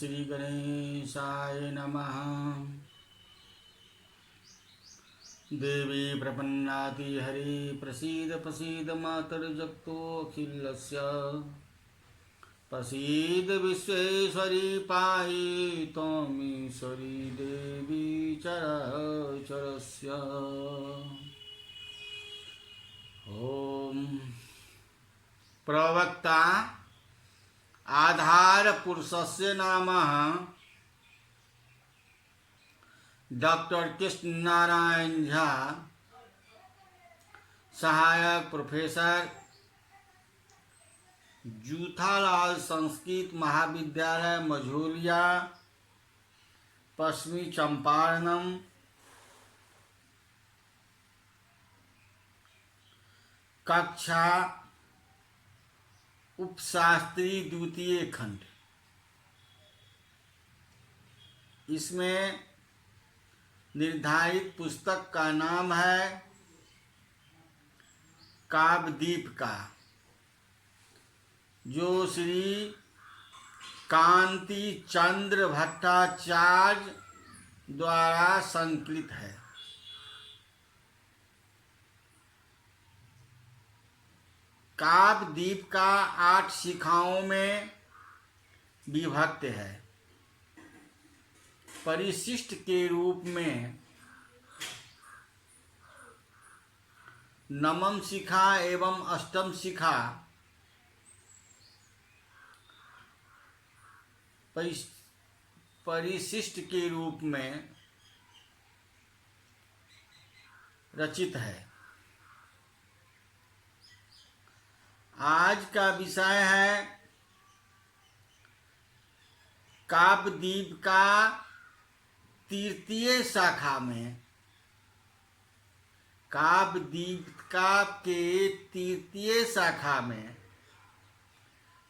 श्री गणेशाय नमः। देवी प्रपन्नाति हरि प्रसीद प्रसीद मातर्जगतोऽखिलस्य प्रसीद विश्वेश्वरी पाहि त्वमीश्वरी देवी चराचरस्य। ओम प्रवक्ता आधार पुरुषस्य नामः डॉक्टर कृष्ण नारायण झा, सहायक प्रोफेसर, जूथालाल संस्कृत महाविद्यालय मझौलिया, पश्चिमी चंपारणम, कक्षा उपशास्त्री द्वितीय खंड। इसमें निर्धारित पुस्तक का नाम है काव्यदीप का, जो श्री कांति चंद्र भट्टाचार्य द्वारा संकलित है। काव्यदीप का 8 शिखाओं में विभक्त है। परिशिष्ट के रूप में नवम शिखा एवं अष्टम शिखा परिशिष्ट के रूप में रचित है। आज का विषय है काव्यदीप का तृतीय शाखा में, काव्यदीप का के तृतीय शाखा में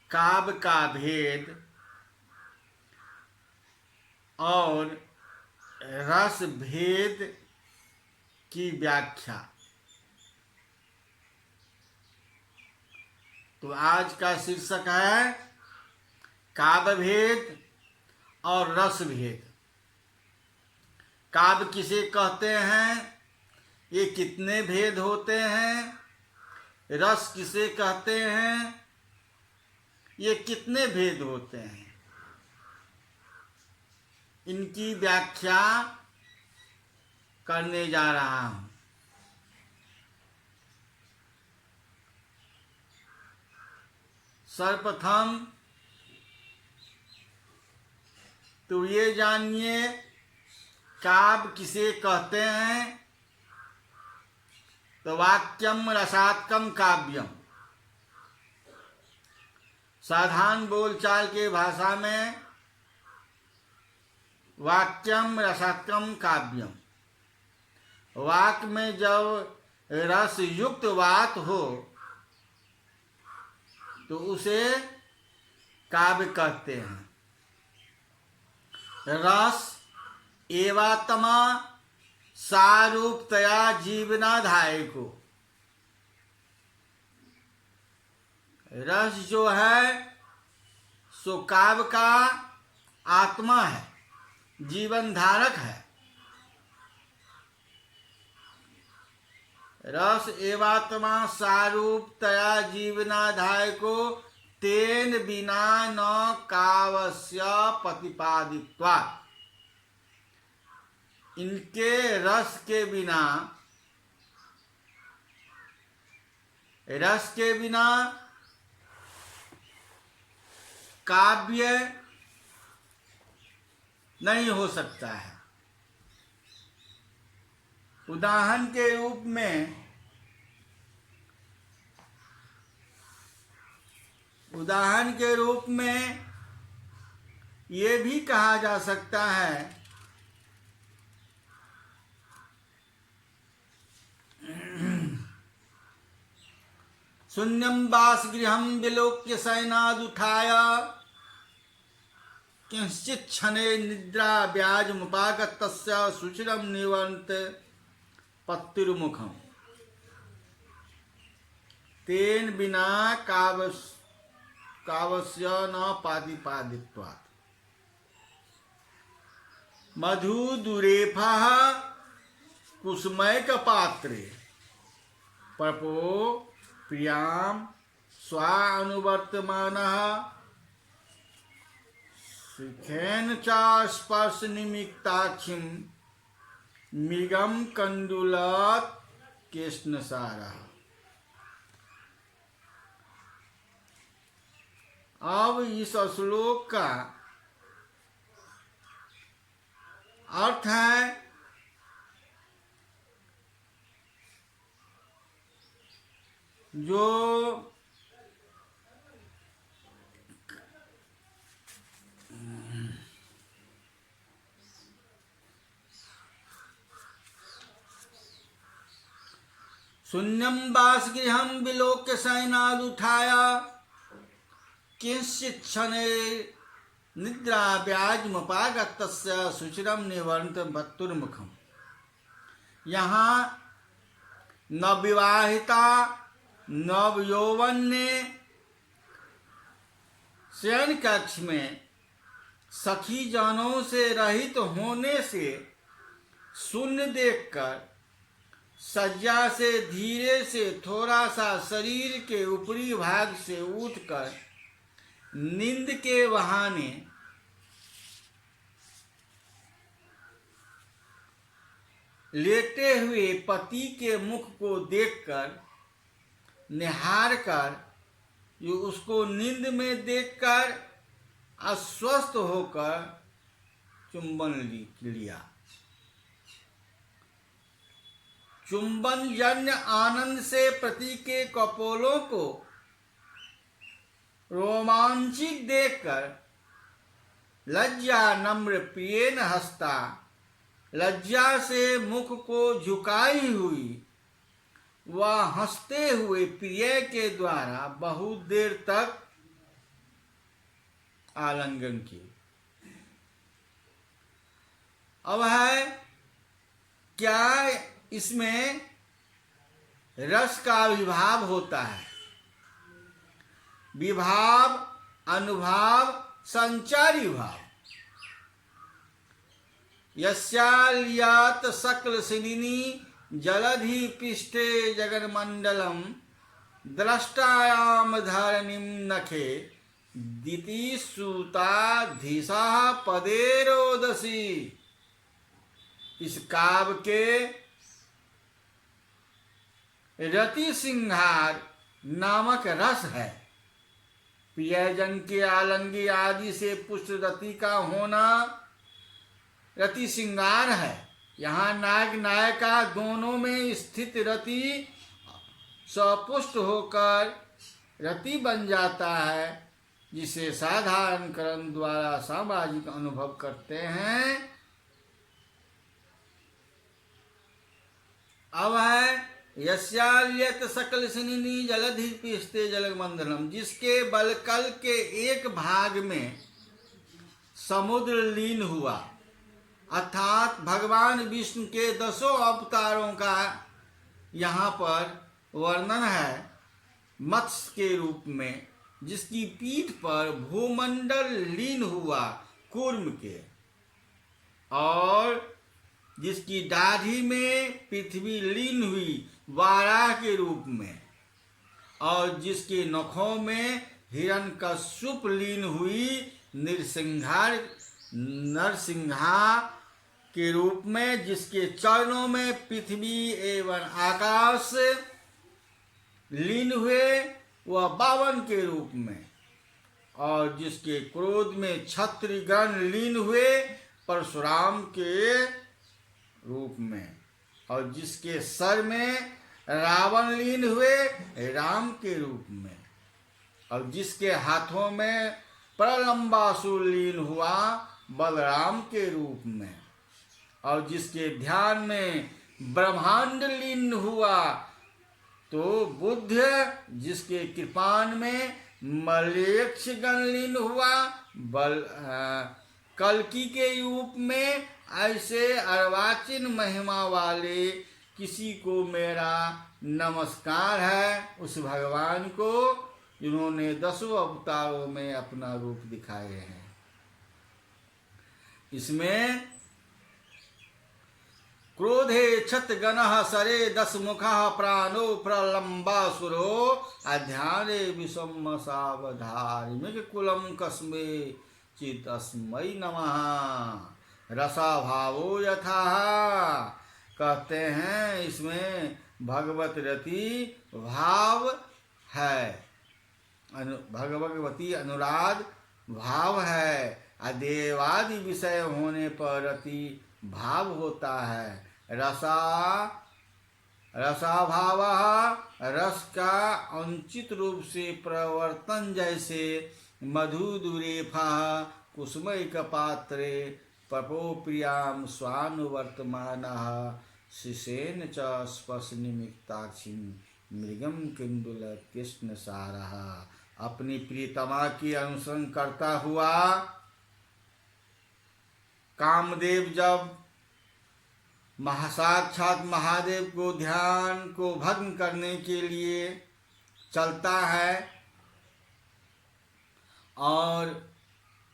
काव्य का भेद और रस भेद की व्याख्या। तो आज का शीर्षक है काव्य भेद और रस भेद। काव्य किसे कहते हैं, ये कितने भेद होते हैं, रस किसे कहते हैं, ये कितने भेद होते हैं, इनकी व्याख्या करने जा रहा हूं। सर्वप्रथम तो ये जानिए काव्य किसे कहते हैं। तो वाक्यम रसात्मकम काव्यम, साधारण बोलचाल के भाषा में वाक्यम रसात्मकम काव्यम, वाक्य में जब रस युक्त बात हो तो उसे काव्य कहते हैं। रस एवात्मा सारूपतया जीवनाधायको, रस जो है सो काव्य का आत्मा है, जीवन धारक है। रस एवात्मा सारूपतया जीवनाधायको तेन बिना न काव्यस्य प्रतिपादित्वात्, इनके रस के बिना, रस के बिना काव्य नहीं हो सकता है। उदाहरण के रूप में, उदाहरण के रूप में ये भी कहा जा सकता है शून्यम वासगृहं विलोक्य शयनादुत्थाय किंचित् क्षणे निद्रा व्याजमुपागत तस्य सुचिरं निवर्त पत्तिरुमुखम, तेन बिना काव्यस्य न पादिपादित्वात्। मधुदुरेफा कुसुमैक पात्रे पपो प्रियाम स्वानुवर्तमानः सुखेन च स्पर्श निमित्ताक्षिम मृगम कंडुलात कृष्णसारा। अब इस श्लोक का अर्थ है जो शून्यम वासगृहं विलोक्य शयनादुत्थाय किंचित् क्षणे निद्रा व्याजमुपागतस्य शुचिरं निवर्त भत्तुर्मुखम्। यहाँ नवविवाहिता नवयौवन ने शयन कक्ष में सखी जनों से रहित होने से शून्य देखकर सज्जा से धीरे से थोड़ा सा शरीर के ऊपरी भाग से उठकर नींद के बहाने लेटे हुए पति के मुख को देखकर निहार कर जो उसको नींद में देखकर अस्वस्थ होकर चुंबन लिया। चुंबन जन्य आनंद से पति के कपोलों को रोमांचित देखकर लज्जा नम्र प्रियेन हंसता लज्जा से मुख को झुकाई हुई वह हंसते हुए प्रिय के द्वारा बहुत देर तक आलिंगन की। अब है क्या इसमें रस का विभाव होता है। विभाव अनुभाव संचारी भाव। यस्यालियात सकल सिनिनी जलधि पृष्ठे जगन्मंडलम द्रष्टायाम धरणिम नखे दिति सुताधीशा पदेरोदसी। इस काव्य के रति सिंहार नामक रस है। प्रियजन के आलंगी आदि से पुष्ट रति का होना रति सिंगार है। यहाँ नायक नायिका दोनों में स्थित रति सपुष्ट होकर रति बन जाता है, जिसे साधारणकरण द्वारा सामाजिक अनुभव करते हैं। अब है यस्याल्यत सकल सिनिनी जलधि पृष्ठे जलमंडलम, जिसके बलकल के एक भाग में समुद्र लीन हुआ, अर्थात भगवान विष्णु के 10 अवतारों का यहाँ पर वर्णन है मत्स्य के रूप में, जिसकी पीठ पर भूमंडल लीन हुआ कूर्म के, और जिसकी दाढ़ी में पृथ्वी लीन हुई वाराह के रूप में, और जिसके नखों में हिरण्यकश्यप लीन हुई नरसिंहा के रूप में, जिसके चरणों में पृथ्वी एवं आकाश लीन हुए वह 52 के रूप में, और जिसके क्रोध में क्षत्रिगण लीन हुए परशुराम के रूप में, और जिसके सर में रावण लीन हुए राम के रूप में, और जिसके हाथों में प्रलंबासुर लीन हुआ बलराम के रूप में, और जिसके ध्यान में ब्रह्मांड लीन हुआ तो बुद्ध, जिसके कृपान में मलेच्छगण लीन हुआ कल्कि के रूप में, ऐसे अर्वाचीन महिमा वाले किसी को मेरा नमस्कार है, उस भगवान को जिन्होंने 10 अवतारों में अपना रूप दिखाए हैं। इसमें क्रोधे क्षतगणः सरे दशमुखः प्राणो प्रलम्बासुरो अध्याने विषम सावधारिमिक कुलम कस्मे चितस्मै नमः। रसाभावो यथा, कहते हैं इसमें भगवत रति भाव है, भगवती अनुराग भाव है। अदेवादि विषय होने पर रति भाव होता है। रसाभाव रस का अनुचित रूप से प्रवर्तन, जैसे मधुदुरेफा कुसुमैक पात्रे पपो प्रियाम स्वानुवर्तमानः शिशेन च स्पर्श निमित्ताक्षी मृगम किंदुल कृष्ण सारः। अपनी प्रियतमा की अनुसरण करता हुआ कामदेव जब साक्षात महादेव को ध्यान को भग्न करने के लिए चलता है और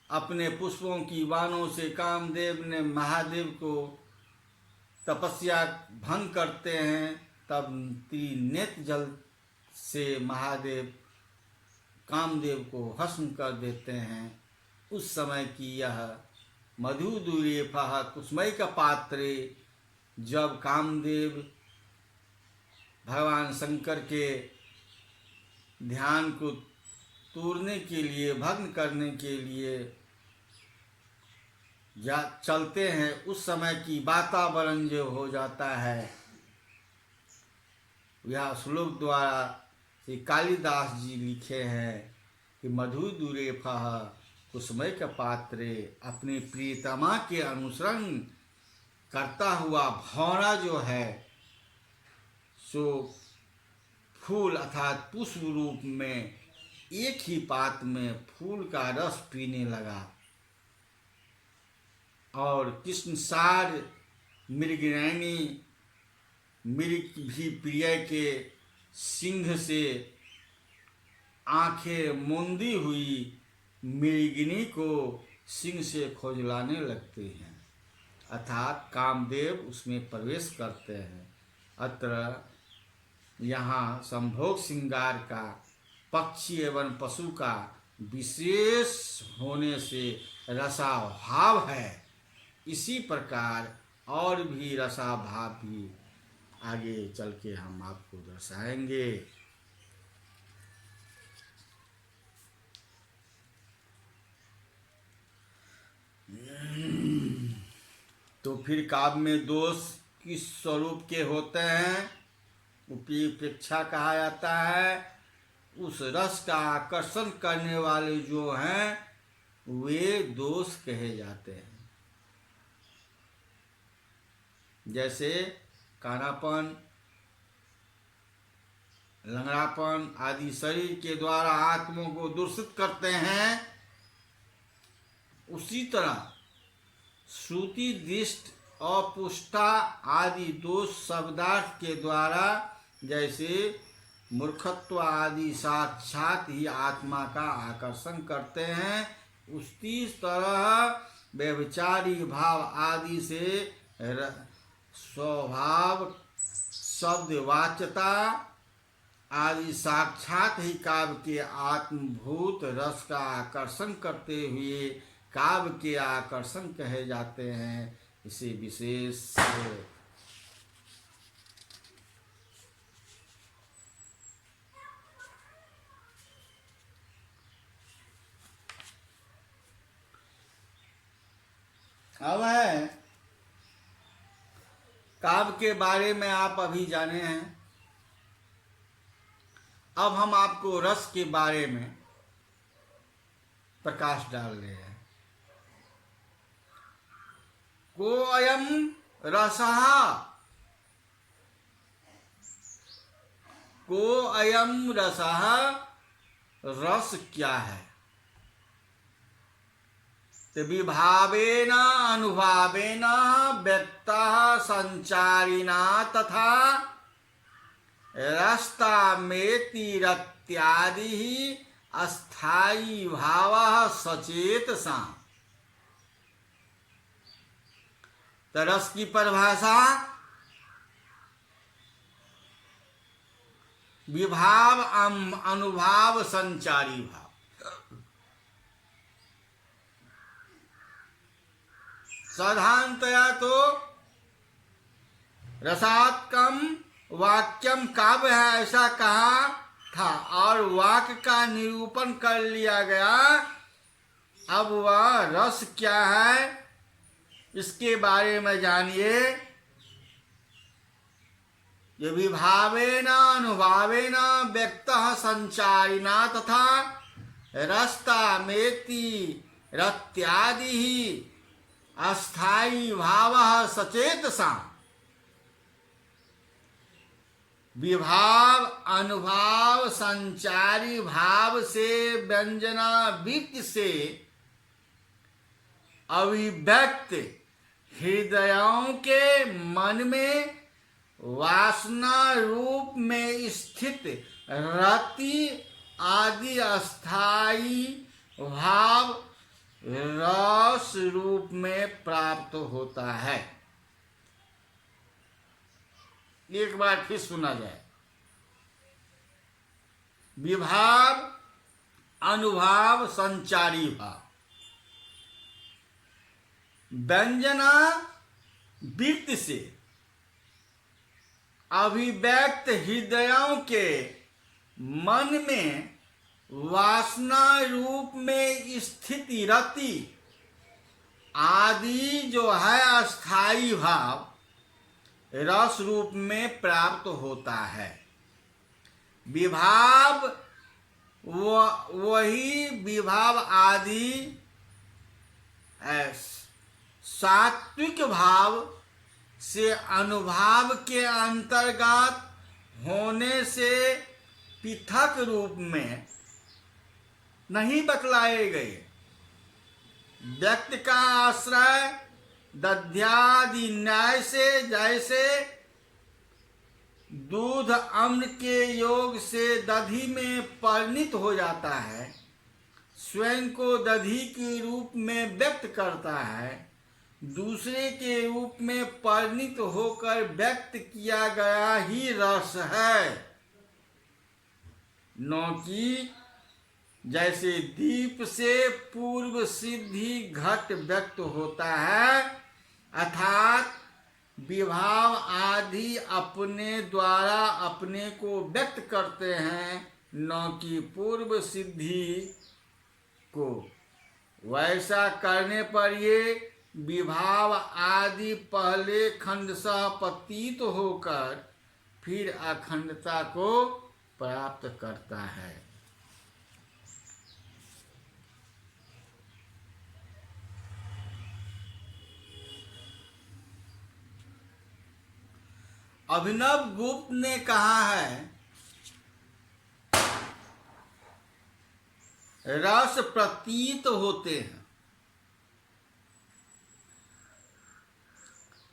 अपने पुष्पों की बाणों से कामदेव ने महादेव को तपस्या भंग करते हैं, तब त्रिनेत्र जल से महादेव कामदेव को भस्म कर देते हैं। उस समय की यह मधुदुरेफा कुसुमैक पात्रे, जब कामदेव भगवान शंकर के ध्यान को तोड़ने के लिए, भग्न करने के लिए चलते हैं, उस समय की वातावरण जो हो जाता है, यह श्लोक द्वारा श्री कालिदास जी लिखे हैं कि मधुदुरेफा कुसुमैक पात्रे, अपनी प्रियतमा के अनुसरण करता हुआ भौरा जो है सो फूल अर्थात पुष्प रूप में एक ही पात में फूल का रस पीने लगा। और कृष्णसार मृगनयनी, मृग भी प्रिय के सिंह से आंखें मूंदी हुई मृगिनी को सिंह से खोजलाने लगते हैं, अर्थात कामदेव उसमें प्रवेश करते हैं। अत्र यहाँ संभोग श्रृंगार का पक्षी एवं पशु का विशेष होने से रसाभाव है। इसी प्रकार और भी रसाभाव भी आगे चल के हम आपको दर्शाएंगे। तो फिर काव्य में दोष किस स्वरूप के होते हैं, उपेक्षा कहा जाता है। उस रस का आकर्षण करने वाले जो हैं वे दोष कहे जाते हैं। जैसे कानापन, लंगड़ापन आदि शरीर के द्वारा आत्मा को दूषित करते हैं, उसी तरह श्रुति दृष्ट अपुष्टा आदि दोष शब्दार्थ के द्वारा, जैसे मूर्खत्व आदि साक्षात ही आत्मा का आकर्षण करते हैं, उसी तरह व्यभिचारी भाव आदि से स्वभाव शब्दवाच्यता आदि साक्षात ही काव्य के आत्मभूत रस का आकर्षण करते हुए काव्य के आकर्षण कहे जाते हैं। इसे विशेष अब है काव्य के बारे में आप अभी जाने हैं। अब हम आपको रस के बारे में प्रकाश डाल रहे हैं। को अयम रसः, को अयम रसः, रस क्या है। विभावेन अनुभावेन व्यक्तः संचारिणा तथा रस्तामेति रत्यादि अस्थायी भावः सचेतसा। रस की परिभाषा विभाव अनुभाव संचारी भाव। साधारणतया तो रसात्मकम वाक्यम काव्य है ऐसा कहा था और वाक्य का निरूपण कर लिया गया। अब वह रस क्या है इसके बारे में जानिए। ये विभावेन अनुभावेन व्यक्तः संचारिणा तथा रसता मेति रत्यादि अस्थायी भावः सचेतसा। विभाव अनुभाव संचारी भाव से व्यंजना वृत्ति से अभिव्यक्त हृदयों के मन में वासना रूप में स्थित रति आदि अस्थायी भाव रस रूप में प्राप्त होता है। एक बार फिर सुना जाए। विभाव अनुभाव संचारी भाव व्यंजना वृत्ति से अभिव्यक्त हृदयों के मन में वासना रूप में स्थिति रति आदि जो है अस्थायी भाव रस रूप में प्राप्त होता है। विभाव वही विभाव आदि सात्विक भाव से अनुभाव के अंतर्गत होने से पृथक रूप में नहीं बतलाए गए। व्यक्ति का आश्रय दध्यादि न्याय से जैसे दूध अम्ल के योग से दधी में परिणित हो जाता है, स्वयं को दधी के रूप में व्यक्त करता है, दूसरे के रूप में परिणित होकर व्यक्त किया गया ही रस है। न कि जैसे दीप से पूर्व सिद्धि घट व्यक्त होता है, अर्थात विभाव आदि अपने द्वारा अपने को व्यक्त करते हैं, न कि पूर्व सिद्धि को। वैसा करने पर ये विभाव आदि पहले खंडशः पतित होकर फिर अखंडता को प्राप्त करता है। अभिनव गुप्त ने कहा है, रस प्रतीत होते हैं।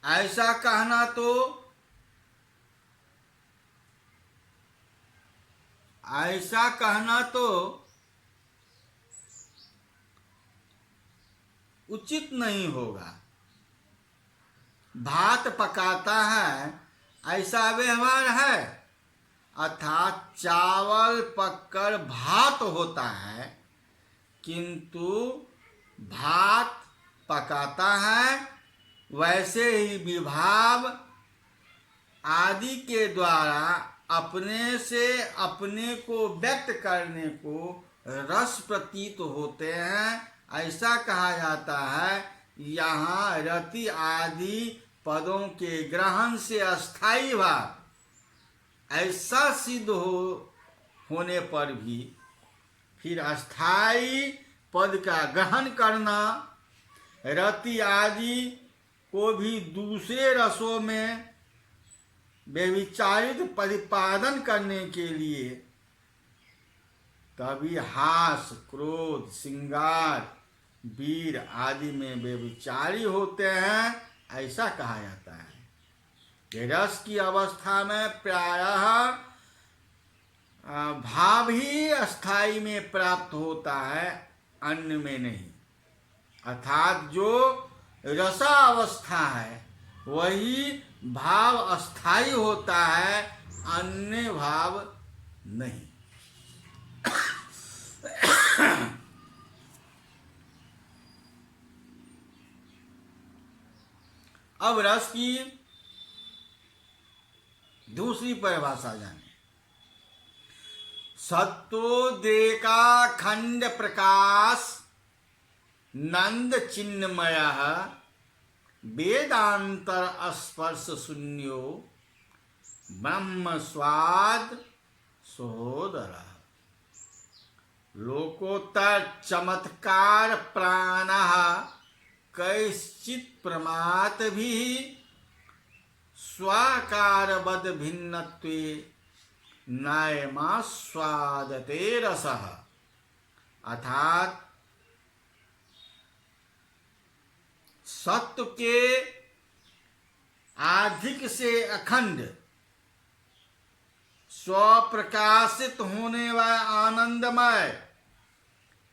ऐसा कहना तो उचित नहीं होगा। भात पकाता है ऐसा व्यवहार है, अर्थात चावल पककर भात होता है, किंतु भात पकाता है। वैसे ही विभाव आदि के द्वारा अपने से अपने को व्यक्त करने को रस प्रतीत होते हैं। ऐसा कहा जाता है। यहाँ रति आदि पदों के ग्रहण से अस्थायी भाव ऐसा सिद्ध होने पर भी फिर अस्थायी पद का ग्रहण करना, रति आदि को भी दूसरे रसों में व्यभिचारित प्रतिपादन करने के लिए कभी हास, क्रोध, श्रृंगार, वीर आदि में व्यभिचारी होते हैं, ऐसा कहा जाता है। कि रस की अवस्था में प्रायः भाव ही अस्थाई में प्राप्त होता है, अन्य में नहीं। अर्थात जो रसावस्था है वही भाव अस्थाई होता है, अन्य भाव नहीं। अब रस की दूसरी परिभाषा जाने। सत्वोदेका खंड प्रकाश नंद चिन्मय वेदांतर स्पर्श शून्यो ब्रह्म स्वाद सहोदर। लोकोत्तर चमत्कार प्राण कैश्चित प्रमात भी स्वाकारवद भिन्नत्वे नायमास्वादते रसः। अर्थात सत्व के अधिक से अखंड स्वप्रकाशित होने वाला आनंदमय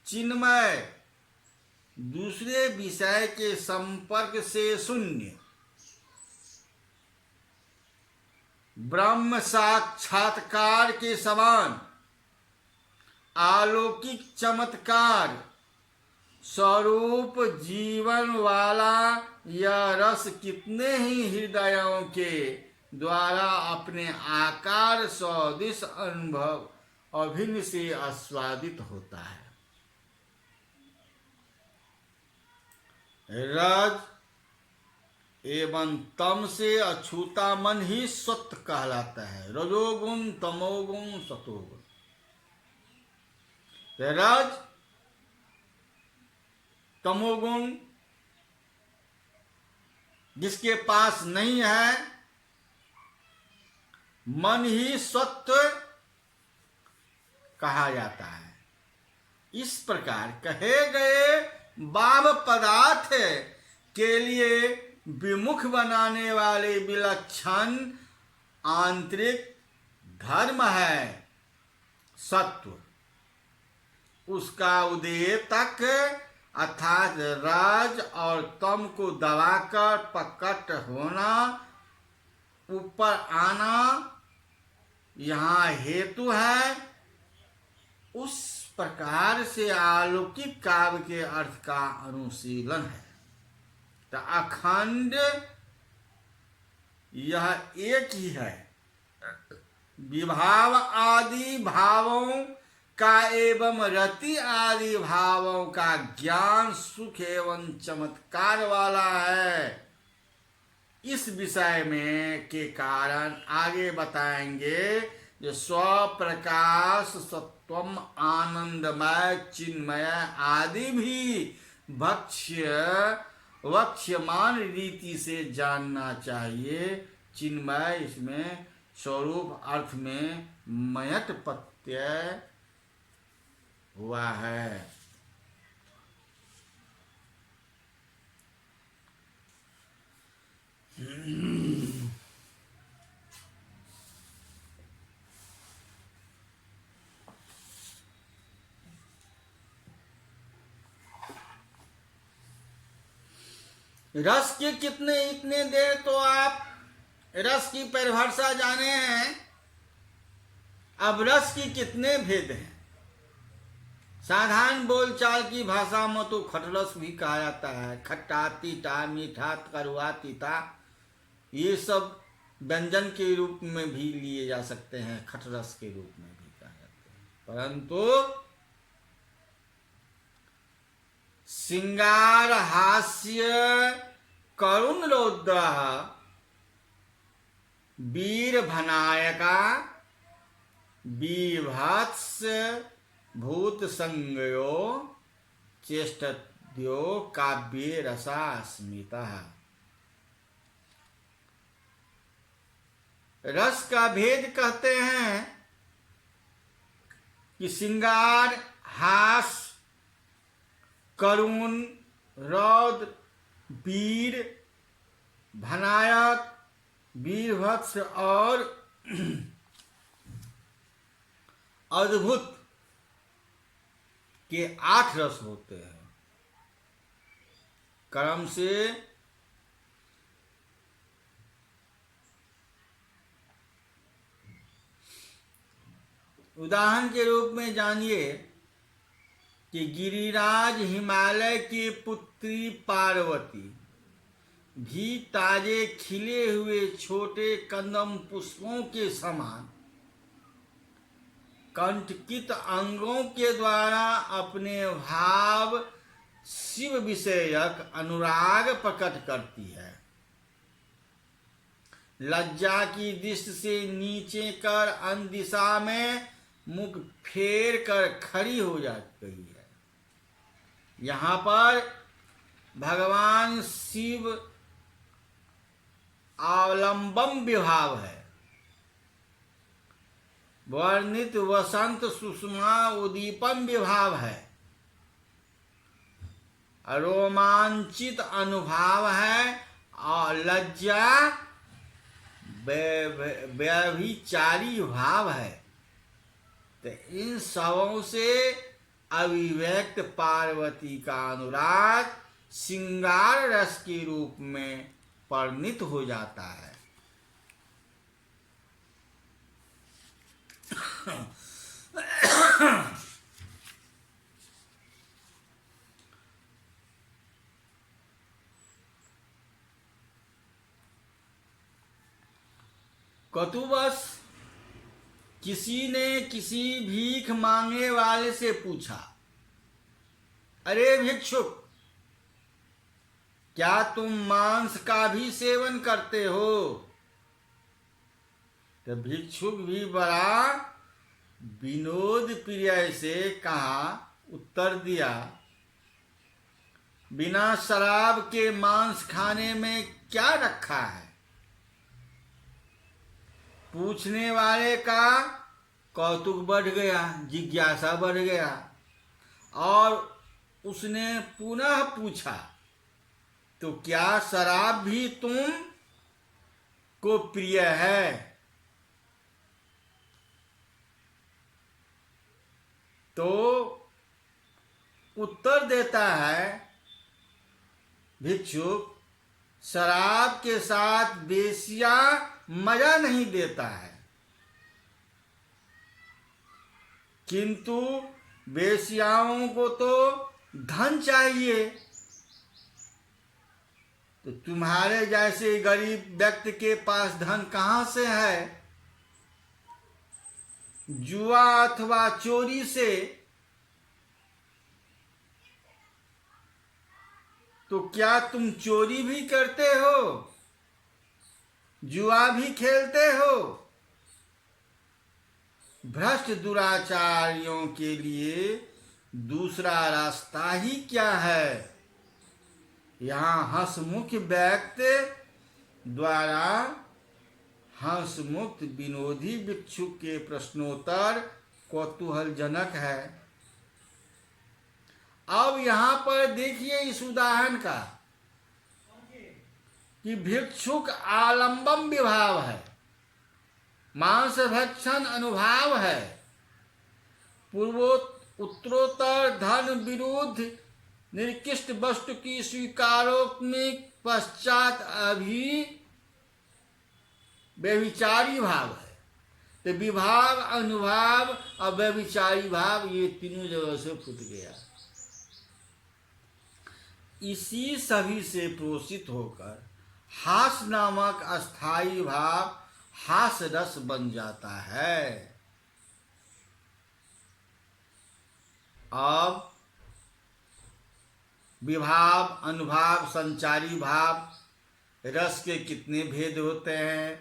चिन्मय दूसरे विषय के संपर्क से शून्य ब्रह्म साक्षात्कार के समान अलौकिक चमत्कार स्वरूप जीवन वाला यह रस कितने ही हृदयों के द्वारा अपने आकार सदृश अनुभव अभिन्न से आस्वादित होता है। रज एवं तम से अछूता मन ही सत्य कहलाता है। रजोगुण तमोगुण सतोगुण। रज तमोगुण जिसके पास नहीं है, मन ही सत्व कहा जाता है। इस प्रकार कहे गए बाह्य पदार्थ के लिए विमुख बनाने वाले विलक्षण आंतरिक धर्म है सत्व। उसका उदय तक अर्थात राज और तम को दबाकर प्रकट होना, ऊपर आना यहाँ हेतु है। उस प्रकार से अलौकिक काव्य के अर्थ का अनुशीलन है। तो अखंड यह एक ही है। विभाव आदि भावों का एवं रति आदि भावों का ज्ञान सुख एवं चमत्कार वाला है। इस विषय में के कारण आगे बताएंगे जो स्वप्रकाश सत्वम आनंदमय चिन्मय आदि भी वक्ष्यमान रीति से जानना चाहिए। चिन्मय इसमें स्वरूप अर्थ में मयट प्रत्यय हुआ है। रस के कितने इतने देर तो आप रस की परिभाषा जाने हैं। अब रस की कितने भेद हैं। साधारण बोलचाल की भाषा में तो खटरस भी कहा जाता है। खट्टा तीता मीठा कड़वा तीता ये सब व्यंजन के रूप में भी लिए जा सकते हैं, खटरस के रूप में भी कहा जाते हैं। परंतु सिंगार हास्य करुण रौद्र वीर भनायका बीभत्स भूत संगयो चेष्टद्यो काव्ये रसा स्मिता। रस का भेद कहते हैं कि सिंगार हास करुण रौद्र वीर भनायक बीभत्स और अद्भुत के 8 रस होते हैं। क्रम से उदाहरण के रूप में जानिए कि गिरिराज हिमालय की पुत्री पार्वती भी ताजे खिले हुए छोटे कंदम पुष्पों के समान कंटकित अंगों के द्वारा अपने भाव शिव विषयक अनुराग प्रकट करती है। लज्जा की दृष्टि से नीचे कर अन्य दिशा में मुख फेर कर खड़ी हो जा गई है। यहाँ पर भगवान शिव अवलंबम विभाव है। वर्णित वसंत सुषमा उदीपम विभाव है। रोमांचित अनुभाव है और लज्जा व्यभिचारी भाव है। तो इन सबों से अभिव्यक्त पार्वती का अनुराग श्रृंगार रस के रूप में परिणित हो जाता है। कतुवश किसी ने किसी भीख मांगने वाले से पूछा, अरे भिक्षुक, क्या तुम मांस का भी सेवन करते हो? तो भिक्षुक भी बड़ा विनोद प्रिय से कहा, उत्तर दिया, बिना शराब के मांस खाने में क्या रखा है? पूछने वाले का कौतुक बढ़ गया, जिज्ञासा बढ़ गया और उसने पुनः पूछा, तो क्या शराब भी तुम को प्रिय है? तो उत्तर देता है भिक्षुक, शराब के साथ वेश्या मजा नहीं देता है, किंतु वेश्याओं को तो धन चाहिए। तो तुम्हारे जैसे गरीब व्यक्ति के पास धन कहाँ से है? जुआ अथवा चोरी से। तो क्या तुम चोरी भी करते हो? जुआ भी खेलते हो? भ्रष्ट दुराचारियों के लिए दूसरा रास्ता ही क्या है? यहाँ हंसमुख व्यक्ति द्वारा हंसमुक्त विनोदी भिक्षुक के प्रश्नोत्तर कौतूहलजनक है। अब यहाँ पर देखिए इस उदाहरण का कि भिक्षुक आलंबम विभाव है, मांस भक्षण अनुभाव है, उत्तरोत्तर धन विरुद्ध निकृष्ट वस्तु की स्वीकारोत्मिक पश्चात अभी व्यभिचारी भाव है। तो विभाव, अनुभाव और व्यभिचारी भाव ये तीनों जगह से फूट गया। इसी सभी से पोषित होकर हास नामक अस्थाई भाव हास रस बन जाता है। अब विभाव, अनुभाव, संचारी भाव, रस के कितने भेद होते हैं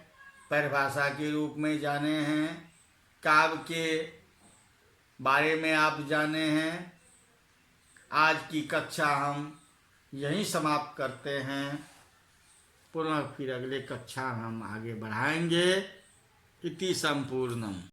परिभाषा के रूप में जाने हैं। काव्य के बारे में आप जाने हैं। आज की कक्षा हम यहीं समाप्त करते हैं। पुनः फिर अगले कक्षा हम आगे बढ़ाएंगे। इति संपूर्णम।